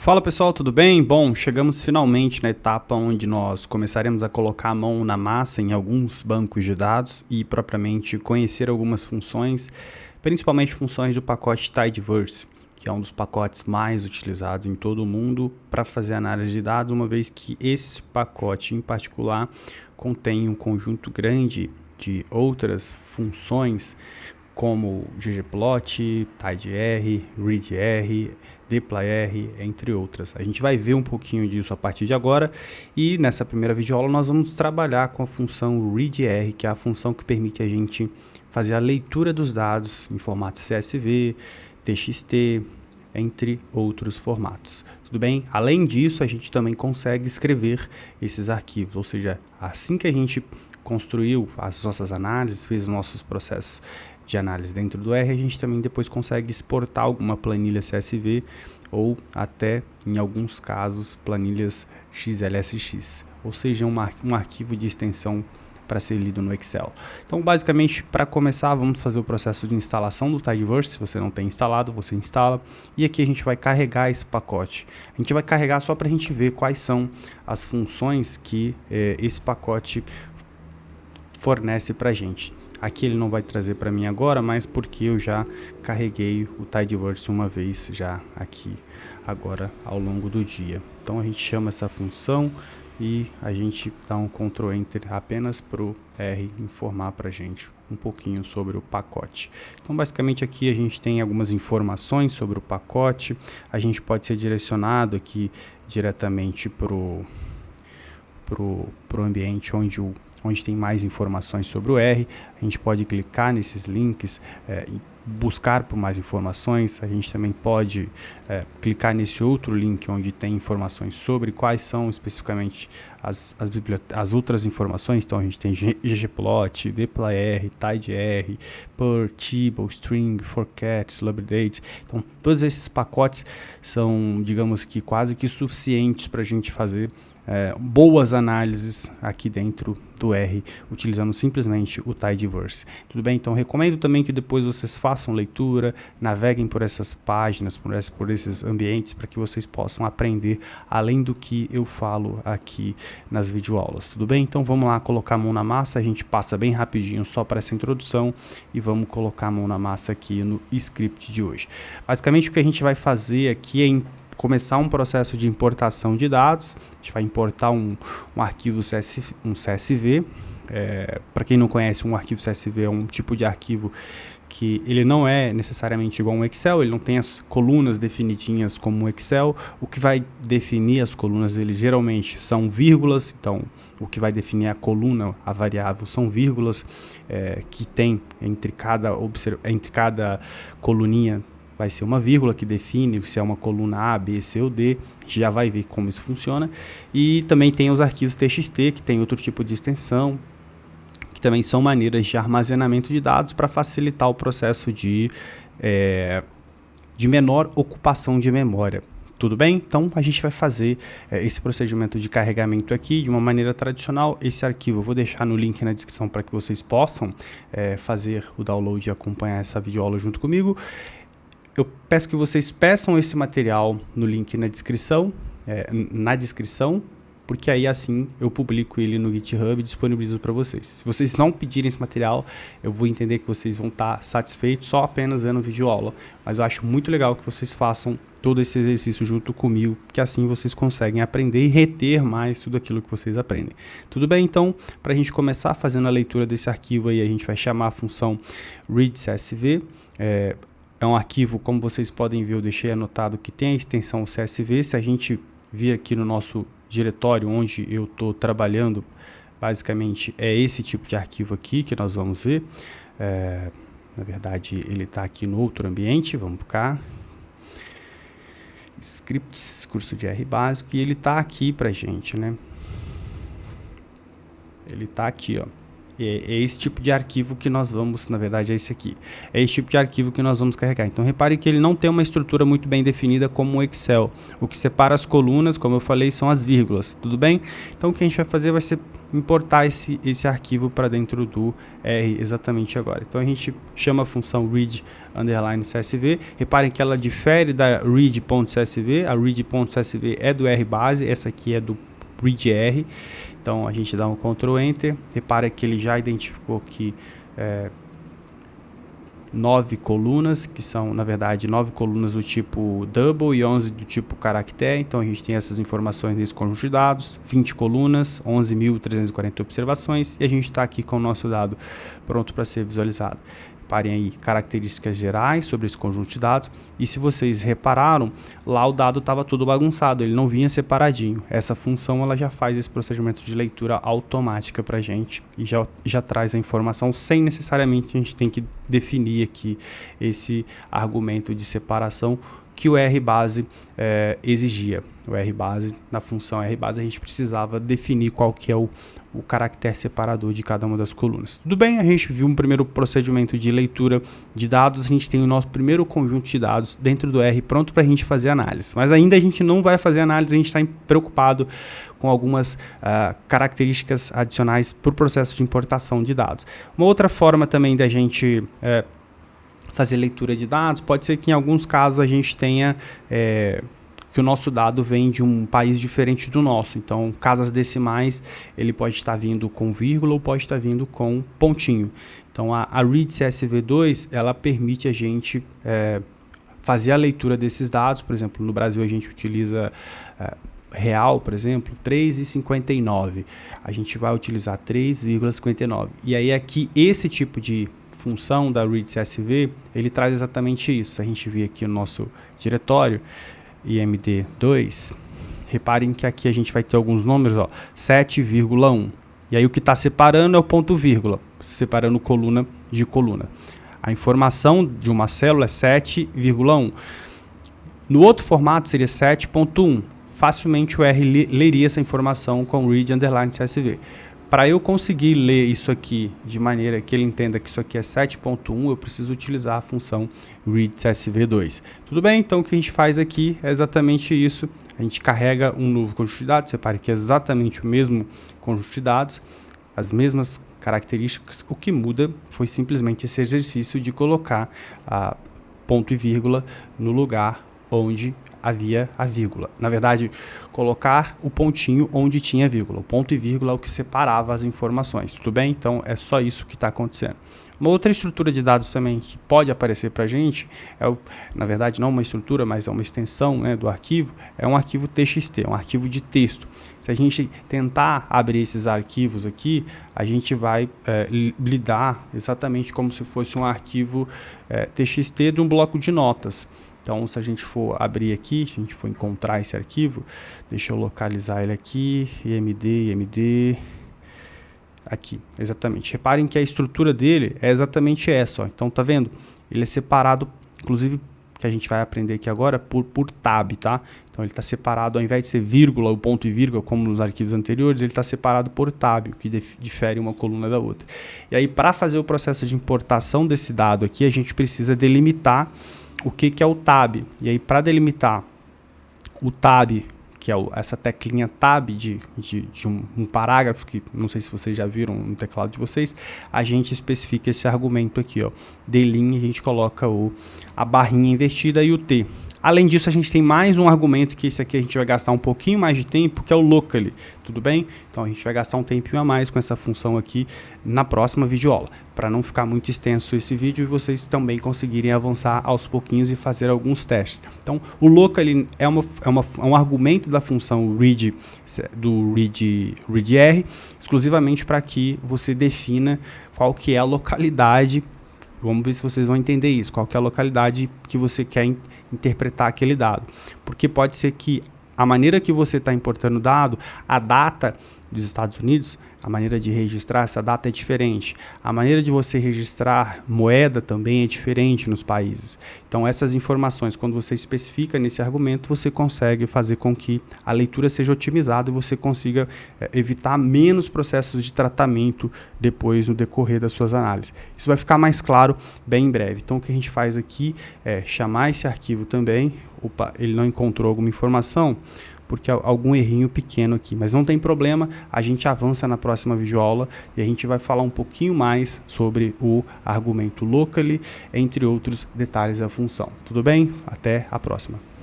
Fala pessoal, tudo bem? Bom, chegamos finalmente na etapa onde nós começaremos a colocar a mão na massa em alguns bancos de dados e propriamente conhecer algumas funções, principalmente funções do pacote Tidyverse, que é um dos pacotes mais utilizados em todo o mundo para fazer análise de dados, uma vez que esse pacote em particular contém um conjunto grande de outras funções como ggplot, tidyr, readr, dplyr, entre outras. A gente vai ver um pouquinho disso a partir de agora e nessa primeira videoaula nós vamos trabalhar com a função readr, que é a função que permite a gente fazer a leitura dos dados em formato CSV, TXT, entre outros formatos. Tudo bem? Além disso, a gente também consegue escrever esses arquivos, ou seja, assim que a gente construiu as nossas análises, fez os nossos processos de análise dentro do R, a gente também depois consegue exportar alguma planilha CSV ou até, em alguns casos, planilhas XLSX, ou seja, um arquivo de extensão para ser lido no Excel. Então, basicamente, para começar, vamos fazer o processo de instalação do Tidyverse. Se você não tem instalado, você instala. E aqui a gente vai carregar esse pacote. A gente vai carregar só para a gente ver quais são as funções que esse pacote fornece para a gente. Aqui ele não vai trazer para mim agora, mas porque eu já carreguei o Tidyverse uma vez já aqui agora ao longo do dia. Então a gente chama essa função e a gente dá um Ctrl Enter apenas para o R informar para a gente um pouquinho sobre o pacote. Então basicamente aqui a gente tem algumas informações sobre o pacote, a gente pode ser direcionado aqui diretamente pro ambiente onde tem mais informações sobre o R. A gente pode clicar nesses links e buscar por mais informações. A gente também pode clicar nesse outro link onde tem informações sobre quais são especificamente as outras informações. Então a gente tem ggplot, dplyr, tidyr, per, table, string, forcat, celebridate. Então todos esses pacotes são, digamos que, quase que suficientes para a gente fazer boas análises aqui dentro do R, utilizando simplesmente o Tidyverse. Tudo bem? Então recomendo também que depois vocês façam leitura, naveguem por essas páginas, por esses ambientes, para que vocês possam aprender além do que eu falo aqui nas videoaulas. Tudo bem? Então vamos lá colocar a mão na massa. A gente passa bem rapidinho só para essa introdução e vamos colocar a mão na massa aqui no script de hoje. Basicamente o que a gente vai fazer aqui é começar um processo de importação de dados. A gente vai importar um arquivo CSV. Para quem não conhece, um arquivo CSV é um tipo de arquivo que ele não é necessariamente igual a um Excel, ele não tem as colunas definidinhas como um Excel. O que vai definir as colunas dele geralmente são vírgulas. Então o que vai definir a coluna, a variável, são vírgulas que tem entre cada coluninha. Vai ser uma vírgula que define se é uma coluna A, B, C ou D. A gente já vai ver como isso funciona. E também tem os arquivos TXT, que tem outro tipo de extensão, que também são maneiras de armazenamento de dados para facilitar o processo de menor ocupação de memória. Tudo bem? Então a gente vai fazer esse procedimento de carregamento aqui de uma maneira tradicional. Esse arquivo eu vou deixar no link na descrição para que vocês possam fazer o download e acompanhar essa videoaula junto comigo. Eu peço que vocês peçam esse material no link na descrição, porque aí assim eu publico ele no GitHub e disponibilizo para vocês. Se vocês não pedirem esse material, eu vou entender que vocês vão estar satisfeitos só apenas vendo videoaula. Mas eu acho muito legal que vocês façam todo esse exercício junto comigo, que assim vocês conseguem aprender e reter mais tudo aquilo que vocês aprendem. Tudo bem? Então, para a gente começar fazendo a leitura desse arquivo aí, a gente vai chamar a função readCSV. É um arquivo, como vocês podem ver, eu deixei anotado que tem a extensão CSV. Se a gente vir aqui no nosso diretório onde eu estou trabalhando, basicamente é esse tipo de arquivo aqui que nós vamos ver. Na verdade, ele está aqui no outro ambiente. Vamos cá. Scripts, curso de R básico, e ele está aqui para gente, né? Ele está aqui, ó. É esse tipo de arquivo que nós vamos, na verdade é esse aqui, é esse tipo de arquivo que nós vamos carregar. Então repare que ele não tem uma estrutura muito bem definida como o Excel. O que separa as colunas, como eu falei, são as vírgulas, tudo bem? Então o que a gente vai fazer vai ser importar esse arquivo para dentro do R exatamente agora. Então a gente chama a função read_csv. Reparem que ela difere da read.csv. A read.csv é do R base, essa aqui é do readr. Então a gente dá um Ctrl Enter. Repara que ele já identificou que 9 colunas, que são na verdade 9 colunas do tipo double e 11 do tipo caractere. Então a gente tem essas informações nesse conjunto de dados, 20 colunas, 11.340 observações, e a gente está aqui com o nosso dado pronto para ser visualizado. Reparem aí, características gerais sobre esse conjunto de dados, e se vocês repararam, lá o dado estava todo bagunçado, ele não vinha separadinho. Essa função ela já faz esse procedimento de leitura automática para a gente, e já traz a informação sem necessariamente a gente tem que definir aqui esse argumento de separação que o RBase exigia. O RBase, na função RBase, a gente precisava definir qual que é o caractere separador de cada uma das colunas. Tudo bem, a gente viu um primeiro procedimento de leitura de dados, a gente tem o nosso primeiro conjunto de dados dentro do R pronto para a gente fazer análise. Mas ainda a gente não vai fazer análise, a gente está preocupado com algumas características adicionais para o processo de importação de dados. Uma outra forma também da gente fazer leitura de dados, pode ser que em alguns casos a gente tenha que o nosso dado vem de um país diferente do nosso. Então, casas decimais, ele pode estar vindo com vírgula ou pode estar vindo com pontinho. Então, a read_csv2, ela permite a gente fazer a leitura desses dados. Por exemplo, no Brasil a gente utiliza real, por exemplo, 3,59. A gente vai utilizar 3,59. E aí aqui, esse tipo de função da read_csv, ele traz exatamente isso. A gente vê aqui o nosso diretório, imd2, reparem que aqui a gente vai ter alguns números, 7,1. E aí o que está separando é o ponto vírgula, separando coluna de coluna. A informação de uma célula é 7,1. No outro formato seria 7,1. Facilmente o R leria essa informação com read_csv. Para eu conseguir ler isso aqui de maneira que ele entenda que isso aqui é 7.1, eu preciso utilizar a função read_csv2. Tudo bem? Então o que a gente faz aqui é exatamente isso. A gente carrega um novo conjunto de dados, repare que é exatamente o mesmo conjunto de dados, as mesmas características. O que muda foi simplesmente esse exercício de colocar a ponto e vírgula no lugar onde havia a vírgula. Na verdade, colocar o pontinho onde tinha vírgula. O ponto e vírgula é o que separava as informações. Tudo bem? Então, é só isso que está acontecendo. Uma outra estrutura de dados também que pode aparecer para a gente, na verdade não uma estrutura, mas é uma extensão, né, do arquivo, é um arquivo TXT, um arquivo de texto. Se a gente tentar abrir esses arquivos aqui, a gente vai lidar exatamente como se fosse um arquivo TXT de um bloco de notas. Então, se a gente for abrir aqui, se a gente for encontrar esse arquivo, deixa eu localizar ele aqui, imd, aqui, exatamente. Reparem que a estrutura dele é exatamente essa, ó. Então, tá vendo? Ele é separado, inclusive, que a gente vai aprender aqui agora, por tab, tá? Então, ele está separado, ao invés de ser vírgula, o ponto e vírgula, como nos arquivos anteriores, ele está separado por tab, o que difere uma coluna da outra. E aí, para fazer o processo de importação desse dado aqui, a gente precisa delimitar o que é o tab. E aí, para delimitar o tab, que é essa teclinha tab de um parágrafo, que não sei se vocês já viram no teclado de vocês, a gente especifica esse argumento aqui, ó, delin, a gente coloca a barrinha invertida e o T. Além disso, a gente tem mais um argumento, que esse aqui a gente vai gastar um pouquinho mais de tempo, que é o locally, tudo bem? Então, a gente vai gastar um tempinho a mais com essa função aqui na próxima videoaula, para não ficar muito extenso esse vídeo e vocês também conseguirem avançar aos pouquinhos e fazer alguns testes. Então, o locally é um argumento da função read, do readr, exclusivamente para que você defina qual que é a localidade. Vamos ver se vocês vão entender isso, qual que é a localidade que você quer interpretar aquele dado. Porque pode ser que a maneira que você está importando o dado, a data dos Estados Unidos, a maneira de registrar essa data é diferente. A maneira de você registrar moeda também é diferente nos países. Então, essas informações, quando você especifica nesse argumento, você consegue fazer com que a leitura seja otimizada e você consiga evitar menos processos de tratamento depois no decorrer das suas análises. Isso vai ficar mais claro bem em breve. Então, o que a gente faz aqui é chamar esse arquivo também. Opa, ele não encontrou alguma informação, porque algum errinho pequeno aqui, mas não tem problema, a gente avança na próxima videoaula e a gente vai falar um pouquinho mais sobre o argumento locally, entre outros detalhes da função. Tudo bem? Até a próxima.